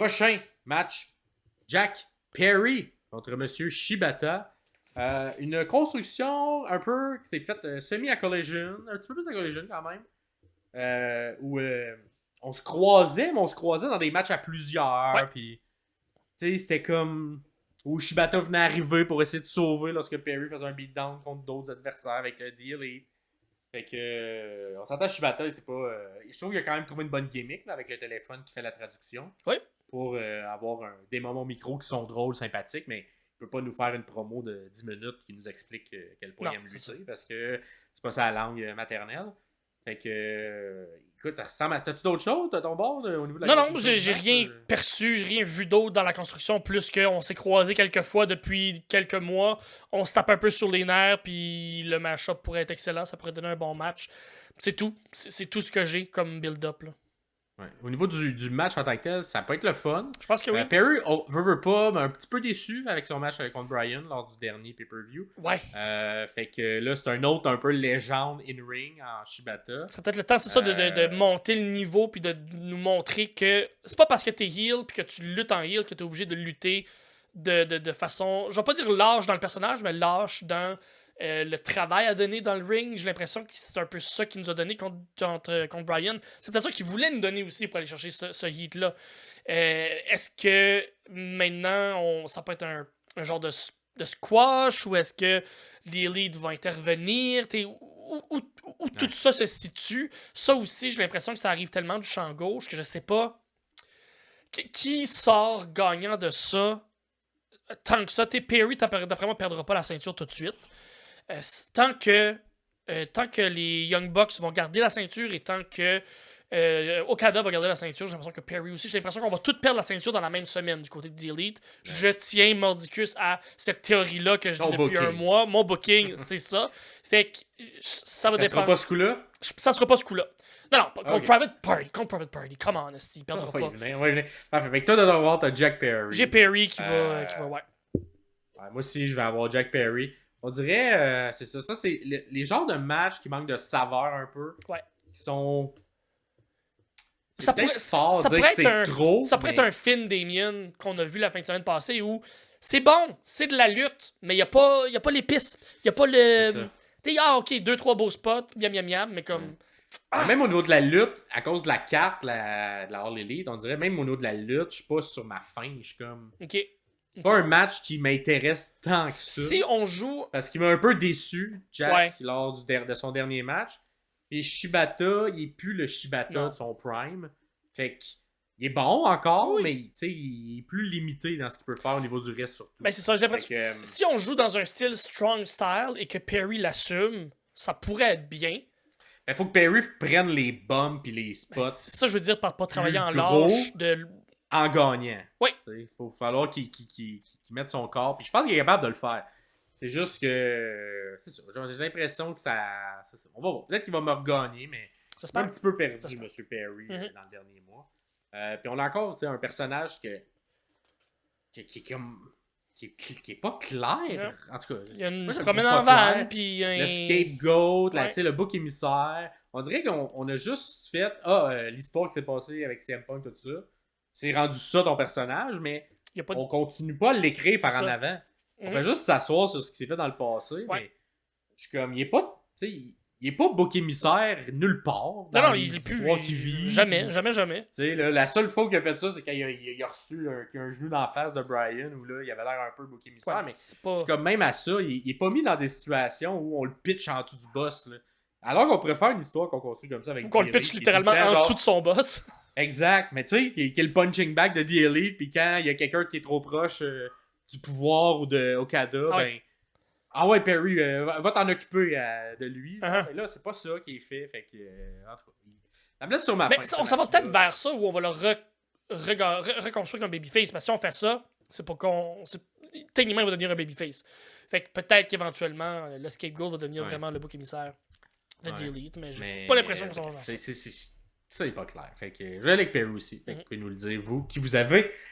Prochain match, Jack Perry contre Monsieur Shibata. Une construction un peu qui s'est faite semi à Collision, un petit peu plus à Collision quand même, où on se croisait, mais on se croisait dans des matchs à plusieurs. Puis, tu sais, c'était comme où Shibata venait arriver pour essayer de sauver lorsque Perry faisait un beatdown contre d'autres adversaires avec le deal. Fait que, on s'entend Shibata, c'est pas. Je trouve qu'il a quand même trouvé une bonne gimmick là, avec le téléphone qui fait la traduction. Oui. Pour avoir des moments micro qui sont drôles, sympathiques, mais il peut pas nous faire une promo de 10 minutes qui nous explique quel point il aime lutter parce que c'est pas sa langue maternelle. Fait que, écoute, ça ressemble à. T'as-tu d'autres choses, ton bord, au niveau de la Non, j'ai rien perçu, j'ai rien vu d'autre dans la construction, plus qu'on s'est croisés quelques fois depuis quelques mois. On se tape un peu sur les nerfs, puis le match-up pourrait être excellent, ça pourrait donner un bon match. C'est tout. C'est tout ce que j'ai comme build-up, là. Ouais. Au niveau du match en tant que tel, ça peut être le fun. Je pense que oui. Perry veut pas, mais un petit peu déçu avec son match contre Bryan lors du dernier pay-per-view. Ouais. Fait que là, c'est un autre un peu légende in-ring en Shibata. C'est peut-être le temps, c'est ça, de monter le niveau puis de nous montrer que c'est pas parce que t'es heel puis que tu luttes en heel que t'es obligé de lutter de façon, je vais pas dire lâche dans le personnage, mais lâche dans le travail à donner dans le ring. J'ai l'impression que c'est un peu ça qu'il nous a donné contre Bryan. C'est peut-être ça qu'il voulait nous donner aussi pour aller chercher ce heat-là. Est-ce que maintenant, ça peut être un genre de squash ou est-ce que les Elite vont intervenir? Où tout ça se situe? Ça aussi, j'ai l'impression que ça arrive tellement du champ gauche que je sais pas qui sort gagnant de ça. Tant que ça, Perry, d'après moi, perdra pas la ceinture tout de suite. Tant que les Young Bucks vont garder la ceinture et tant que Okada va garder la ceinture, j'ai l'impression que Perry aussi, j'ai l'impression qu'on va tous perdre la ceinture dans la même semaine du côté de The Elite. Je tiens Mordicus à cette théorie-là que je dis depuis un mois. Mon booking, c'est ça. Fait que ça va dépendre. Ça sera pas ce coup-là? Ça sera pas ce coup-là. Non, contre Private Party. Come on, Esti, il perdra pas. Parfait. Fait que toi, de voir, t'as Jack Perry. J'ai Perry qui va, ouais. Moi aussi, je vais avoir Jack Perry. On dirait, c'est ça. Ça, c'est les genres de matchs qui manquent de saveur un peu. Ouais. Qui sont. Ça pourrait être un Finn Damien qu'on a vu la fin de semaine passée où c'est bon, c'est de la lutte, mais il n'y a pas l'épice. Il n'y a pas le. Ok, 2-3 beaux spots, miam, mais comme. Même au niveau de la lutte, à cause de la carte de la All Elite, on dirait même au niveau de la lutte, je suis pas sur ma faim. Je suis comme. Ok. C'est pas un match qui m'intéresse tant que ça. Si on joue. Parce qu'il m'a un peu déçu, Jack, lors de son dernier match. Et Shibata, il est plus le Shibata de son prime. Fait qu'il est bon encore, mais il est plus limité dans ce qu'il peut faire au niveau du reste surtout. Ben c'est ça, j'ai l'impression que si on joue dans un style strong style et que Perry l'assume, ça pourrait être bien. Il faut que Perry prenne les bumps et les spots. C'est ça, je veux dire, par pas travailler en lâche. En gagnant. Oui. Il faut falloir qu'il mette son corps. Puis je pense qu'il est capable de le faire. C'est juste que. C'est ça. J'ai l'impression que ça. C'est ça. On va voir. Peut-être qu'il va me regagner, mais. C'est un petit peu perdu, M. Perry, dans le dernier mois. Puis on a encore un personnage qui est pas clair. En tout cas. Il y a une se promène en van, puis le scapegoat, le bouc émissaire. On dirait qu'on a juste fait l'histoire qui s'est passée avec CM Punk, tout ça. C'est rendu ça ton personnage, mais on continue pas à l'écrire par en avant. On fait juste s'asseoir sur ce qui s'est fait dans le passé, mais je suis comme, il est pas, il est pas bouc émissaire nulle part. Non, il est plus. Qui vit. Jamais. La seule fois qu'il a fait ça, c'est quand il a reçu un genou dans la face de Bryan, où là, il avait l'air un peu bouc émissaire, mais je suis comme, même à ça, il est pas mis dans des situations où on le pitch en dessous du boss, là. Alors qu'on pourrait faire une histoire qu'on construit comme ça avec qu'on le pitch littéralement en dessous de son boss. Exact, mais tu sais, qui est le punching bag de The Elite, puis quand il y a quelqu'un qui est trop proche du pouvoir ou de Okada, Perry, va t'en occuper de lui. Mais là, c'est pas ça qui est fait, fait que, en tout cas, ça me laisse sur ma fin. On s'en va peut-être vers ça, où on va le reconstruire comme babyface, mais si on fait ça, c'est pour qu'on... Techniquement, il va devenir un babyface. Fait que peut-être qu'éventuellement, le scapegoat va devenir vraiment le bouc émissaire de The Elite, mais j'ai pas l'impression qu'on s'en va vers ça. Ça n'est pas clair. Fait que je vais aller avec Perry aussi. Fait que vous pouvez nous le dire, vous, qui vous avez